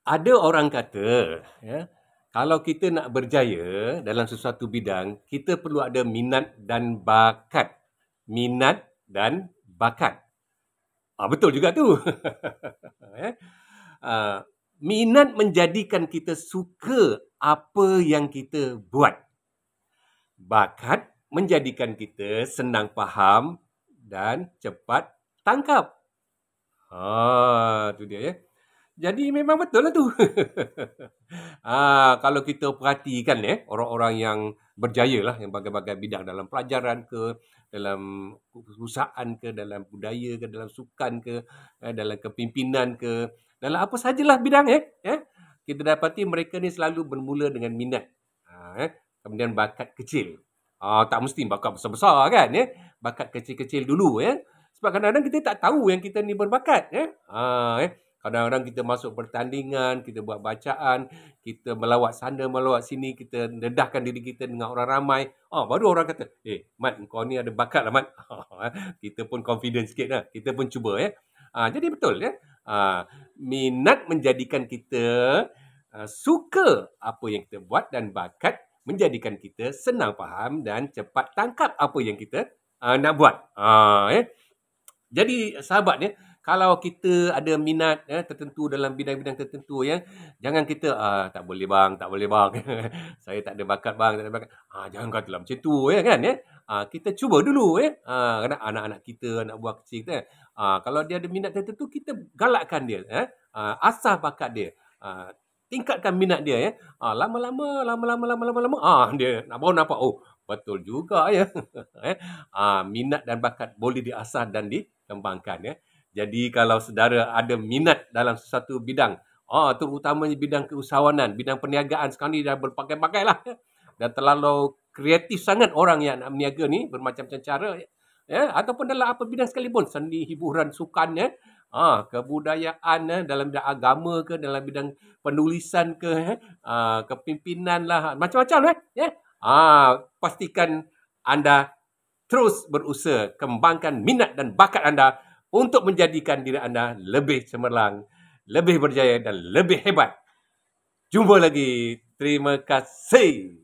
Ada orang kata, ya, kalau kita nak berjaya dalam sesuatu bidang, kita perlu ada minat dan bakat. Minat dan bakat. Betul juga tu. Ya. Minat menjadikan kita suka apa yang kita buat. Bakat menjadikan kita senang faham dan cepat tangkap. Tu dia ya. Jadi memang betul lah tu. Kalau kita perhatikan orang-orang yang berjaya lah, yang bagai-bagai bidang dalam pelajaran ke, dalam perusahaan ke, dalam budaya ke, dalam sukan ke, dalam kepimpinan ke, dalam apa sajalah bidang kita dapati mereka ni selalu bermula dengan minat. Kemudian bakat kecil. Tak mesti bakat besar-besar kan Bakat kecil-kecil dulu Sebab kadang-kadang kita tak tahu yang kita ni berbakat Kadang-kadang kita masuk pertandingan, kita buat bacaan, kita melawat sana, melawat sini, kita dedahkan diri kita dengan orang ramai. Baru orang kata, Mat, kau ni ada bakat lah, Mat. Kita pun confident sikit lah. Kita pun cuba Jadi betul minat menjadikan kita suka apa yang kita buat, dan bakat menjadikan kita senang faham dan cepat tangkap apa yang kita nak buat. Jadi sahabat kalau kita ada minat tertentu dalam bidang-bidang tertentu jangan kita tak boleh bang, saya tak ada bakat bang, tak ada bakat. Jangan katalah macam tu kan kita cuba dulu kerana anak-anak kita, anak buah kecil kita kalau dia ada minat tertentu, kita galakkan dia asah bakat dia, tingkatkan minat dia lama-lama dia baru nampak betul juga minat dan bakat boleh diasah dan dikembangkan Jadi kalau saudara ada minat dalam sesuatu bidang, terutamanya bidang keusahawanan, bidang perniagaan, sekarang ni dah berbagai-bagai lah dan terlalu kreatif sangat orang yang nak berniaga ni, bermacam-macam cara ataupun dalam apa bidang sekalipun, seni, hiburan, sukan kebudayaan dalam bidang agama ke, dalam bidang penulisan ke, kepimpinan lah, macam-macam pastikan anda terus berusaha kembangkan minat dan bakat anda untuk menjadikan diri anda lebih cemerlang, lebih berjaya dan lebih hebat. Jumpa lagi. Terima kasih.